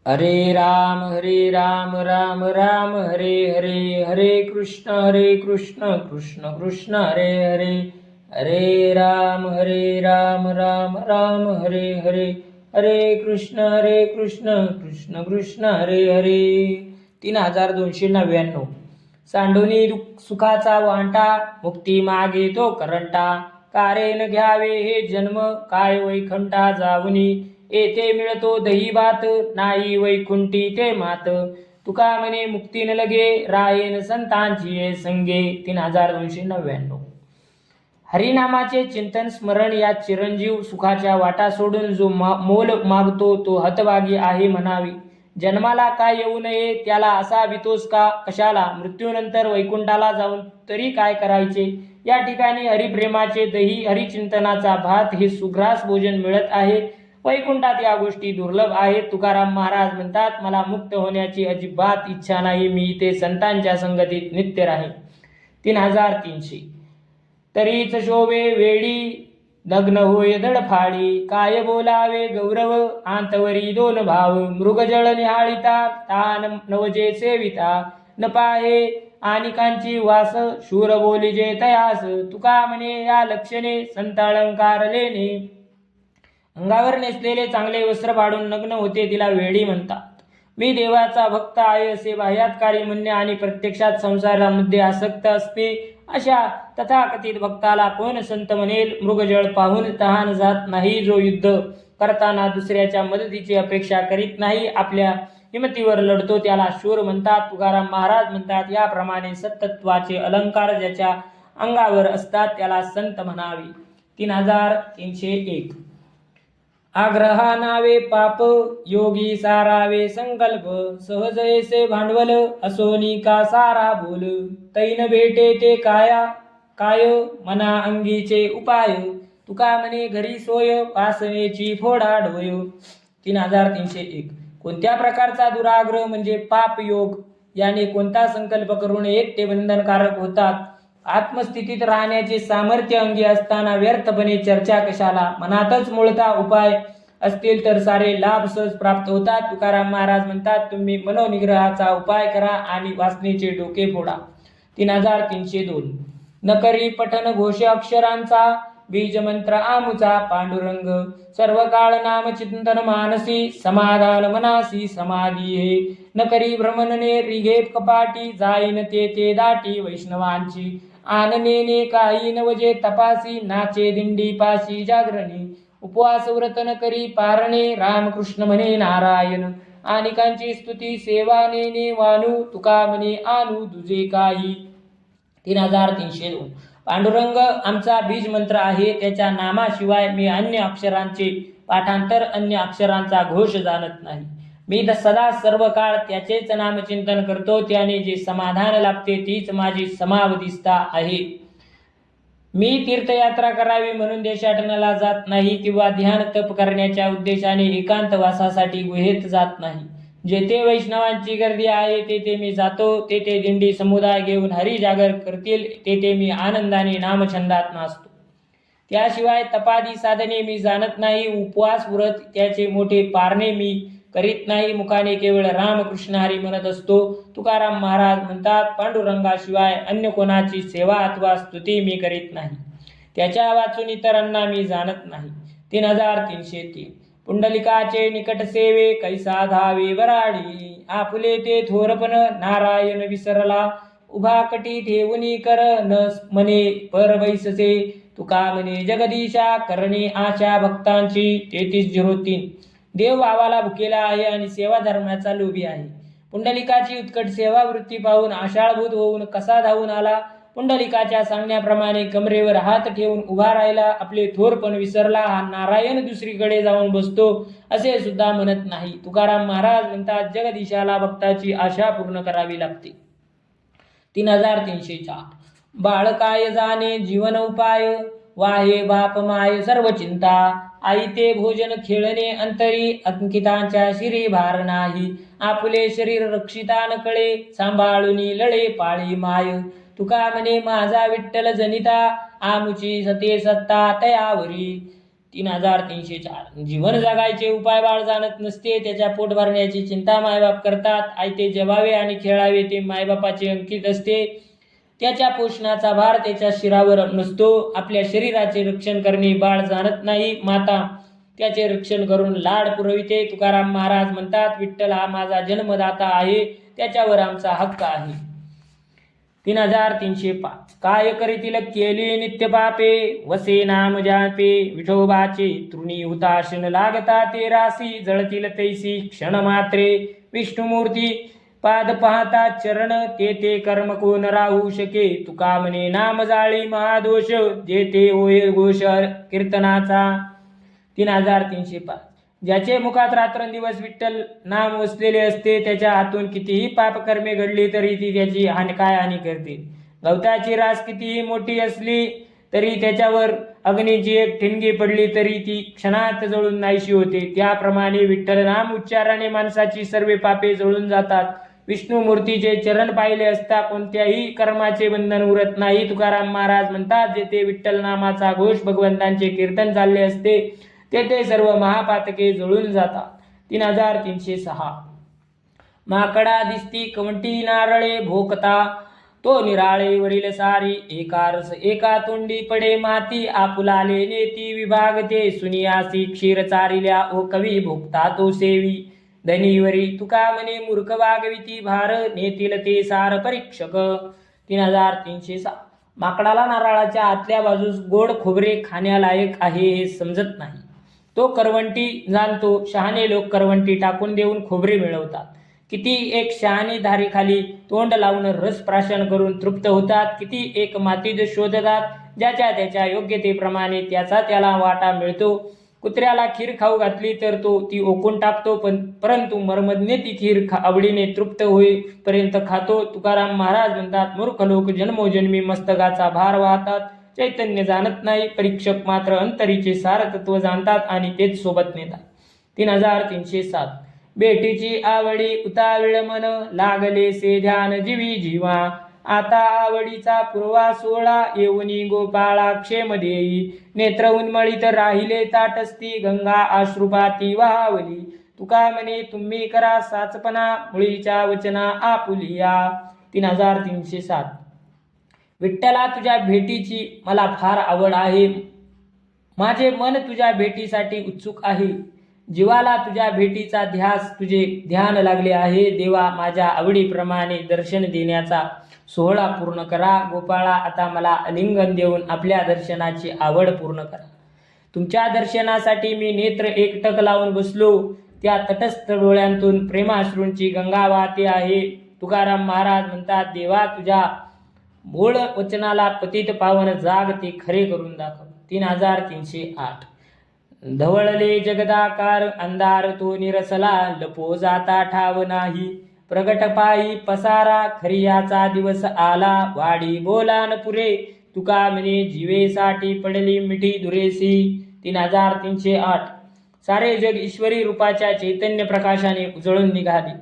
हरे राम राम राम हरे हरे, हरे कृष्ण कृष्ण कृष्ण हरे हरे, हरे राम राम राम हरे हरे, हरे कृष्ण कृष्ण कृष्ण हरे हरे. 3299. सांडोनी सुखाचा वांटा, मुक्ती मागे तो करंटा. कारेन घ्यावे हे जन्म, काय वैकुंठा जाऊनी. येथे मिळतो दही भात, नाही वैकुंठी ते मात. तुका म्हणे मुक्ती न लगे, रायन संतांची ये संगे. 3299. हरिनामाचे चिंतन स्मरण या चिरंजीव सुखाच्या वाटा सोडून जो मोल मागतो तो हतभागी आहे म्हणावी. जन्माला काय येऊ नये त्याला असा भीतोस का कशाला, मृत्यूनंतर वैकुंठाला जाऊन तरी काय करायचे. या ठिकाणी हरिप्रेमाचे दही, हरिचिंतनाचा भात हे सुग्रास भोजन मिळत आहे. वैकुंठात या गोष्टी दुर्लभ आहेत. तुकाराम महाराज म्हणतात, मला मुक्त होण्याची अजिबात इच्छा नाही, मी इथे संतांच्या संगतीत नित्य राहीन. 3300. तरीच शोभे वेळी लग्न होय दडफाळी, काय बोलावे गौरव आंतवरी दोन भाव. मृगजळ निहाळिता तान नवजे सेविता, न पाहे आनिकांची वास शूर बोलिजे तयास. तुका म्हणे या लक्षणे संताळंकार लेणे. अंगावर नेसलेले चांगले वस्त्र पाडून नग्न होते तिला वेडी म्हणतात. मी देवाचा भक्त आहे असे बाह्यात्कारी म्हणणे आणि प्रत्यक्षात संसारामध्ये आसक्त असते अशा तथाकथित भक्ताला कोण संत म्हणेल. मृगजळ पाहून तहान जात नाही, जो युद्ध करताना दुसऱ्याच्या मदतीची अपेक्षा करीत नाही, आपल्या हिमतीवर लढतो त्याला शूर म्हणतात. तुकाराम महाराज म्हणतात, याप्रमाणे सत्तत्वाचे अलंकार ज्याच्या अंगावर असतात त्याला संत म्हणावे. 3301. आग्रहा नावे पाप, योगी सारावे संकल्प. सहज ऐसे भांडवल, असोनी का सारा बोल. तैन भेटे ते काय मना अंगीचे उपाय. तुका म्हणे घरी सोय, वासनेची फोडा डोय. 3301. कोणत्या प्रकारचा दुराग्रह म्हणजे पाप योग, याने कोणता संकल्प करून एकटे बंधनकारक होतात. आत्मस्थितीत राहण्याचे सामर्थ्य अंगी असताना व्यर्थपणे चर्चा कशाला. मनातच मूळता उपाय असतील तर सारे लाभ सहज प्राप्त होतात. तुकाराम महाराज म्हणतात, तुम्ही मनोनिग्रहाचा उपाय करा आणि वासनेचे डोके फोडा. 3302. नकरी पठन घोष अक्षरांचा, बीज मंत्र आमुचा पांडुरंग. सर्व काळ नाम चिंतन मानसी, समाधान मनासी समाधी हे. नकरी भ्रमणने रिघे कपाटी, जाईन ते दाटी वैष्णवांची. आननेने काही नवजे तपासी, नाचे दिंडी पाशी जागरणी. उपवास व्रत न करी पारणे, रामकृष्ण म्हणे नारायण. अनेकांची स्तुती सेवा नेने वानू, तुका म्हणे आणू तुझे काही. 3302. पांडुरंग आमचा बीज मंत्र आहे, त्याच्या नामाशिवाय मी अन्य अक्षरांचे पाठांतर, अन्य अक्षरांचा घोष जाणत नाही. मी सदा सर्व काळ त्याचेच नामचिंतन करतो, त्याने जे समाधान लाभते तीच माझी समावधिस्था आहे. मी तीर्थयात्रा करावी म्हणून देशाटनाला जात नाही किंवा ध्यान तप करण्याच्या उद्देशाने एकांत वासासाठी गुहेत जात नाही. जेथे वैष्णवांची गर्दी आहे तेथे मी जातो. तेथे दिंडी समुदाय घेऊन हरी जागर करतील तेथे मी आनंदाने नामछंदात नाचतो. त्याशिवाय तपादी साधने मी जाणत नाही. उपवास व्रत त्याचे मोठे पारणे मी करीत नाही. मुखाने केवळ रामकृष्ण हरी म्हणत असतो. तुकाराम महाराज म्हणतात, पांडुरंगाशिवाय अन्य कोणाची सेवा अथवा स्तुती मी करीत नाही. त्याच्या वाचून इतरांना मी जाणत नाही. 3303. पुंडलिकाचे निकट सेवे, कैसा धावे वराडी. आपुले ते थोरपण नारायण विसरला, उभा कटी ठेवूनी कर न म्हणे परबैसचे. तुका म्हणे जगदीशा करणे आशा भक्तांची. 3303. देव भावाला भुकेला आहे आणि सेवा धर्माचा लोभी आहे. पुंडलिकाची उत्कट सेवा वृत्ती पाहून आषाढभूत होऊन कसा धावून आला. पुंडलिकाच्या सांगण्याप्रमाणे कमरेवर हात ठेवून उभा राहिला. आपले थोरपण विसरला. हा नारायण दुसरीकडे जाऊन बसतो असे सुद्धा म्हणत नाही. तुकाराम महाराज म्हणतात, जगदीशाला भक्ताची आशा पूर्ण करावी लागते. 3304. बाळ काय जाणे जीवन उपाय, वाहे बाप माय सर्व चिंता. आई ते भोजन खेळणे अंतरी, अंकितांच्या शिरी भार नाही. आपुले शरीर रक्षिता न कळे, सांभाळुनी लळे पाळी माय. तुका म्हणे माझा विठ्ठल जनिता, आमुची सते सत्ता तयावरी. 3304 जीवन जगायचे उपाय बाळ जाणत नसते, त्याच्या पोट भरण्याची चिंता मायबाप करतात. आयते जेवावे आणि खेळावे ते मायबापाचे अंकित असते. त्याच्या पोषणाचा भार त्याच्या शिरावर नसतो. आपल्या शरीराचे रक्षण करणे बाळ जाणत नाही, माता त्याचे रक्षण करून लाड पुरविते. तुकाराम महाराज म्हणतात, विठ्ठल हा माझा जन्मदाता आहे, त्याच्यावर आमचा हक्क आहे. 3305 काय करीतील केली नित्य पापे, वसे नाम जापे विठोबाचे तृणी हुताशन लागता ते रासी, जळतील तैसी क्षण मात्रे विष्णुमूर्ती पाद पाहता चरण, ते कर्म कोण राहू शके, तुका म्हणे नाम जाळी महादोष, जे ते होय घोष कीर्तनाचा. 3305 ज्याचे मुखात रात्रंदिवस विठ्ठल नाम वसलेले असते, त्याच्या हातून कितीही पापकर्मे घडली तरी ती त्याची हानी करते. गवताची रास कितीही मोठी असली तरी त्याच्यावर अग्नीची एक ठिणगी पडली तरी ती क्षणात जळून नाहीशी होते. त्याप्रमाणे विठ्ठल नाम उच्चाराने माणसाची सर्व पापे जळून जातात. विष्णुमूर्तीचे चरण पाहिले असता कोणत्याही कर्माचे बंधन उरत नाही. तुकाराम महाराज म्हणतात, जेथे विठ्ठल नामाचा घोष भगवंतांचे कीर्तन चालले असते, तेथे सर्व महापातके जळून जातात. 3306 माकडा दिसती कवंटी नारळे भोकता, तो निराळे वरील सारी एकारस एका तोंडी पडे माती, आपुलाले नेती विभागते सुनियासी क्षीर चारिल्या ओ कवी भोगता तो सेवी, धनीवरी तुका म्हणे मूर्ख वागविती भार, नेतील ते सार परीक्षक. 3306 माकडाला नारळाच्या आतल्या बाजूस गोड खोबरे खाण्यालायक आहे हे समजत नाही. तो करवंटी जाणतो. शहाणे लोक करवंटी टाकून देऊन खोबरे मिळवतात. किती एक शहाणी धारीखाली तोंड लावून रस प्राशन करून तृप्त होतात. किती एक मातीत शोधतात. ज्याच्या त्याच्या योग्यतेप्रमाणे त्याचा त्याला वाटा मिळतो. कुत्र्याला खीर खाऊ घातली तर तो ती ओकून टाकतो, परंतु मर्मज्ञ ती खीर आवडीने तृप्त होईपर्यंत खातो. तुकाराम महाराज म्हणतात, मूर्ख लोक जन्मोजन्मी मस्तकाचा भार वाहतात, चैतन्य जाणत नाही. परीक्षक मात्र अंतरीचे सार तत्व जाणतात आणि तेच सोबत नेतात. 3307 बेटीची आवडी उताविळ मन, लागले से ध्यान जीवी जीवा, आता आवडीचा पूर्वा सोळा, येऊनी गोपाळा क्षेम देई, नेत्र उन्मळीत राहिले ताटस्ती, गंगा अश्रुपाती वाहावली, तुका म्हणे तुम्ही करा साचपणा, मुळीच्या वचना आपुलिया. 3307 विठ्ठला तुझ्या भेटीची मला फार आवड आहे. माझे मन तुझ्या भेटीसाठी उत्सुक आहे. जीवाला तुझ्या भेटीचा ध्यास तुझे ध्यान लागले आहे. देवा, माझ्या आवडीप्रमाणे दर्शन देण्याचा सोहळा पूर्ण करा. गोपाळा, आता मला आलिंगन देऊन आपल्या दर्शनाची आवड पूर्ण करा. तुमच्या दर्शनासाठी मी नेत्र एकटक लावून बसलो. त्या तटस्थ डोळ्यांतून प्रेमाश्रूंची गंगा वाहते आहे. तुकाराम महाराज म्हणतात, देवा, तुझ्या मूळ वचनाला पतित पावन जाग ते खरे करून दाखव. 3308 धवळले जगदाकार, अंधार तो निरसला, लपो जाता ठाव नाही, प्रगट पायी पसारा, खरियाचा दिवस आला, वाडी बोलान पुरे, तुका म्हणे जीवेसाठी पडली मिठी दुरेसी. 3308 सारे जग ईश्वरी रूपाच्या चैतन्य प्रकाशाने उजळून निघाले.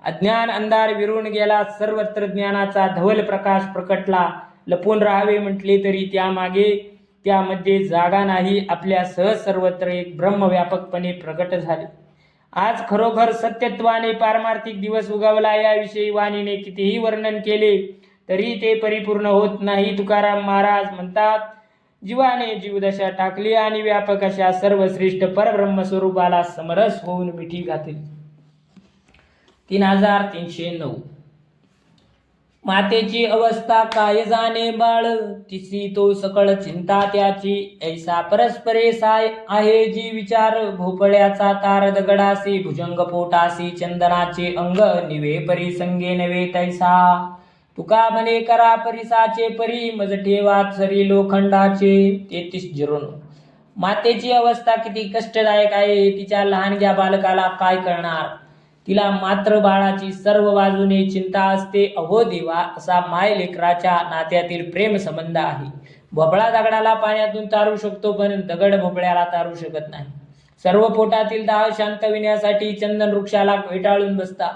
अज्ञान अंधार विरून गेला. सर्वत्र ज्ञानाचा धवल प्रकाश प्रकटला. लपून राहावे म्हटले तरी त्यामध्ये जागा नाही. आपल्या सहज सर्वत्र एक ब्रह्म व्यापकपणे प्रकट झाले. आज खरोखर सत्यत्वाने पारमार्थिक दिवस उगवला. याविषयी वाणीने कितीही वर्णन केले तरी ते परिपूर्ण होत नाही. तुकाराम महाराज म्हणतात, जीवाने जीवदशा टाकली आणि व्यापक अशा सर्वश्रेष्ठ परब्रह्म स्वरूपाला समरस होऊन मिठी घातली. 3309 मातेची अवस्था काय जाणे बाळ, तिसी तो सकळ चिंता त्याची, ऐसा परस्परे साय आहे जी विचार, भोपळ्याचा तार दगडासी, भुजंग पोटासी, चंदनाचे अंग, निवे परी संगे नवे तैसा, तुका म्हणे करा परिसाचे परी, मज ठेवा सरी लोखंडाचे. 3309 मातेची अवस्था किती कष्टदायक आहे. तिच्या लहानग्या बालकाला काय कळणार. तिला मात्र बाळाची सर्व बाजूने चिंता असते. अहो देवा, असा माय लेकराच्या नात्यातील प्रेम संबंध आहे. भोपळा दगडाला पाण्यातून तारू शकतो, पण दगड भोपळ्याला तारू शकत नाही. सर्व पोटातील दाह शांत विण्यासाठी चंदन वृक्षाला वेटाळून बसतात.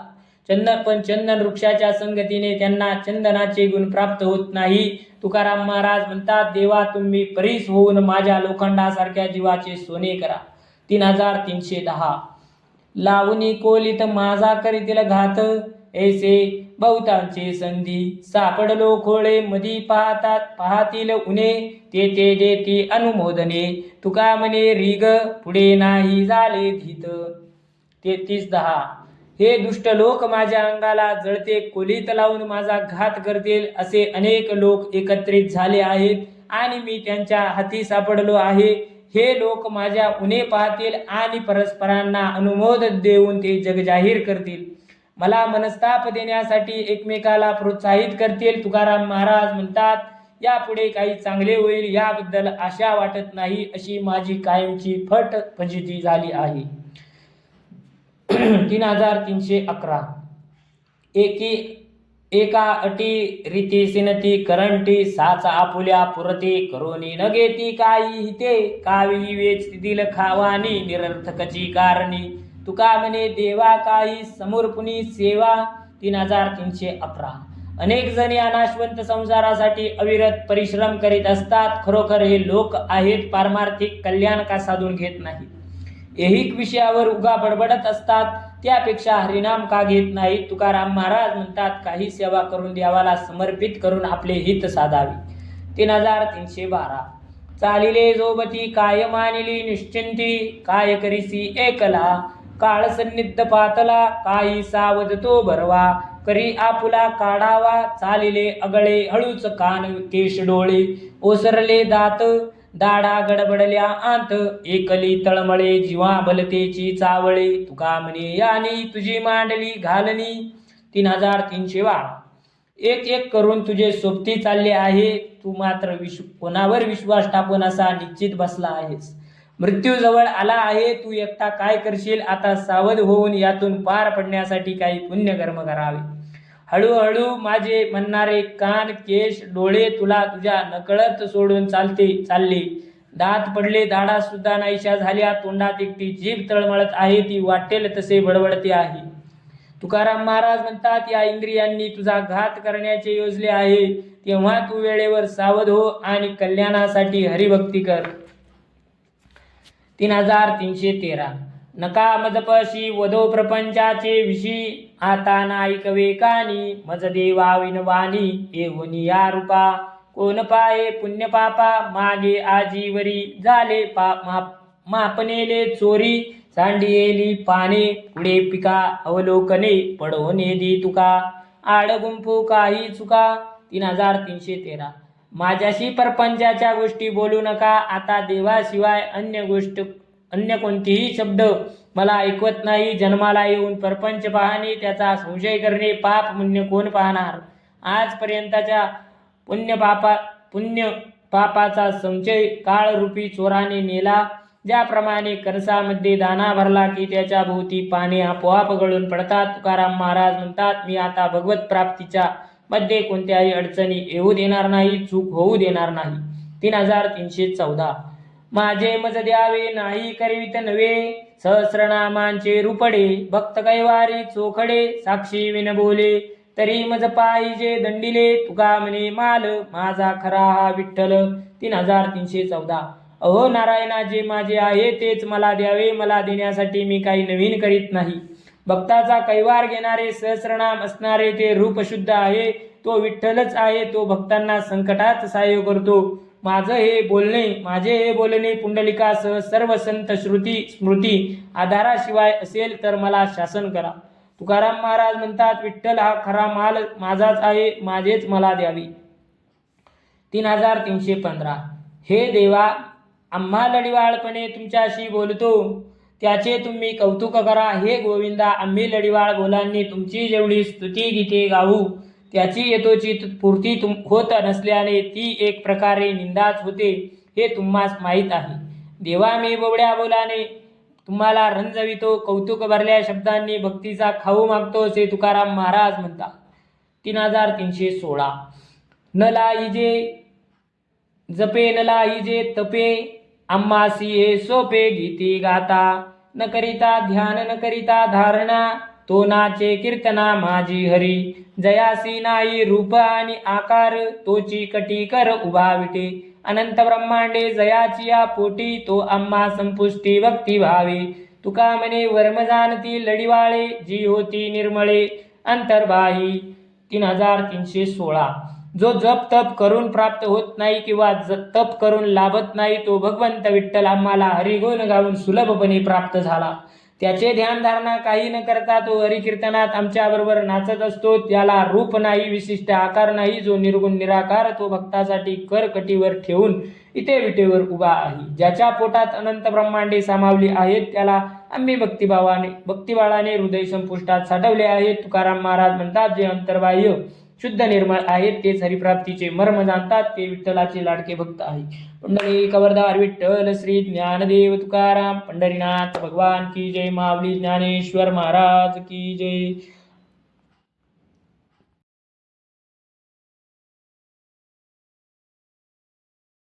चंदन वृक्षाच्या संगतीने त्यांना चंदनाचे गुण प्राप्त होत नाही. तुकाराम महाराज म्हणतात, देवा तुम्ही परीस होऊन माझ्या लोखंडासारख्या जीवाचे सोने करा. 3310 लावणी कोलित माझा करीतील घात, ऐसे बहुतांचे संधी सापडलो खोळे मधी पाहतील उणे, ते देती अनुमोदने तुका म्हणे रीग पुढे नाही झाले धीत. 3310 हे दुष्ट लोक माझ्या अंगाला जळते कोलीत लावून माझा घात करतील, असे अनेक लोक एकत्रित झाले आहेत आणि मी त्यांच्या हाती सापडलो आहे. हे लोक माझ्या उणे पाहतील आणि परस्परांना अनुमोद देऊन ते जग जाहीर करतील. मला मनस्ताप देण्यासाठी एकमेकाला प्रोत्साहित करतील. तुकाराम महाराज म्हणतात, यापुढे काही चांगले होईल याबद्दल आशा वाटत नाही, अशी माझी कायमची फजिती झाली आहे. 3311 एका अटी रीती सिनती करंटी साच आपुल्या पुरते करोनी न घेती काही हिते, कावी वेचतील खावानी निरर्थकची कारणी तुका म्हणे देवा काही समोर पुनी सेवा. 3311 अनेक जण या नाशवंत संसारासाठी अविरत परिश्रम करीत असतात. खरोखर हे लोक आहेत, पारमार्थिक कल्याण का साधून घेत नाही. ऐहिक विषयावर उगा बडबडत असतात, त्यापेक्षा हरिनाम का घेत नाही. तुकाराम महाराज म्हणतात, काही सेवा करून देवाला समर्पित करून आपले हित साधावे. 3312 चालिले जोबती काय मानिली निश्चिंती, काय करीसी एकला काळ सन्निध पातला, काही सावध तो भरवा करी आपुला काढावा. चालिले अगळे हळूच कान केश डोळे ओसरले दात, दाढा गडबडल्या आंत एकली तळमळे जीवा बलतेची चावळे तुका म्हणे यानी तुझी मांडली घालणी. 3312 एक एक करून तुझे सोबती चालले आहे, तू मात्र कोणावर विश्वास टाकून असा निश्चित बसला आहेस. मृत्यू जवळ आला आहे, तू एकटा काय करशील. आता सावध होऊन यातून पार पडण्यासाठी काही पुण्यकर्म करावे. हळूहळू माझे म्हणणारे कान केश डोळे तुला तुझ्या नकळत सोडून चालले. दात पडले, दाढा सुद्धा नाहीशा झाल्या, तोंडात एकटी जीभ तळमळत आहे, ती वाटेल तसे बडबडते आहे. तुकाराम महाराज म्हणतात, या इंद्रियांनी तुझा घात करण्याचे योजले आहे, तेव्हा तू वेळेवर सावध हो आणि कल्याणासाठी हरिभक्ती कर. 3313 नका मजपशी वधो प्रपंचाचे विशी, आता नाईक वेकानी मज देवा विनवानी, येऊनी या रूपा कोण पाये पुण्य पापा, मागे आजीवरी झाले मापनेले चोरी, सांडियेली पाने पुढे पिका अवलोकने पडवणे दी तुका, आडगुंफू काही चुका. 3313 माझ्याशी परपंचाच्या गोष्टी बोलू नका. आता देवाशिवाय अन्य कोणतीही शब्द मला ऐकवत नाही. जन्माला येऊन परपंच पाहणे, त्याचा संशय करणे, पाप पुण्य कोण पाहणार. आजपर्यंतच्या पुण्य पापाचा संचय काळरूपी चोराने नेला. ज्याप्रमाणे कणसामध्ये दाणा भरला की त्याच्या भोवती पाने आपोआप गळून पडतात. तुकाराम महाराज म्हणतात, मी आता भगवत प्राप्तीच्या मध्ये कोणत्याही अडचणी येऊ देणार नाही, चूक होऊ देणार नाही. 3314 माझे मज द्यावे नाही करवित नवे, सहस्रनामांचे रूपडे भक्त कैवारी चोखडे, साक्षी विन बोले तरी मज पाहिजे दंडिले, तुका म्हणे माल माझा खरा हा विठ्ठल. 3314 अहो नारायणा, जे माझे आहे तेच मला द्यावे, मला देण्यासाठी मी काही नवीन करीत नाही. भक्ताचा कैवार घेणारे सहस्रनाम असणारे ते रूप शुद्ध आहे, तो विठ्ठलच आहे. तो भक्तांना संकटात सहाय्य करतो. माझे हे बोलणे पुंडलिकासह सर्व संत श्रुती स्मृती आधाराशिवाय असेल तर मला शासन करा. तुकाराम महाराज म्हणतात, विठ्ठल हा खरा माल माझाच आहे, माझेच मला द्यावी. 3315 हे देवा, आम्हा लढिवाळपणे तुमच्याशी बोलतो, त्याचे तुम्ही कौतुक करा. हे गोविंदा, आम्ही लढिवाळ बोलांनी तुमची जेवढी स्तुती गीते गाऊ, त्याची यथोचित पूर्ती होत नसल्याने ती एक प्रकारे निंदाच होते, हे तुम्हास माहीत आहे. देवा, मी बोबड्या बोलाने तुम्हाला रंजवितो, कौतुक भरल्या शब्दांनी भक्तीचा खाऊ मागतो, असे तुकाराम महाराज म्हणतात. 3316 न लाईजे जपे न लाईजे तपे, आम्हासी हे सोपे गीती गाता, न करिता ध्यान न करिता धारणा, तो नाचे कीर्तना माझी हरी. जयासी नाही रूप आणि आकार, तोची कटी कर उभा विटे. अनंत ब्रह्मांडे जयाची या पोटी, तो आम्हा संपुष्टी भक्ती भावे. तुका म्हणे वर्म जाणती लढिवाळे, जी होती निर्मळे अंतर्बाही. 3316. जो जप तप करून प्राप्त होत नाही किंवा तप करून लाभत नाही, तो भगवंत विठ्ठल आम्हाला हरिगुण गाऊन सुलभपणे प्राप्त झाला. त्याचे ध्यान धारणा काही न करता तो हरिकीर्तनात आमच्याबरोबर नाचत असतो. त्याला रूप नाही, विशिष्ट आकार नाही. जो निर्गुण निराकार, तो भक्तासाठी करकटीवर ठेवून इथे विटेवर उभा आहे. ज्याच्या पोटात अनंत ब्रह्मांडे सामावली आहेत, त्याला आम्ही भक्तिबाळाने हृदय संपुष्टात साठवले आहेत. तुकाराम महाराज म्हणतात, जे अंतर्बाह्य शुद्ध निर्मळ आहेत, तेच हरिप्राप्तीचे मर्म जाणतात, ते विठ्ठलाचे लाडके भक्त आहे. पुंडलिक वरदार विठ्ठल श्री ज्ञानदेव तुकाराम पंढरीनाथ भगवान की जय. माऊली ज्ञानेश्वर महाराज की जय.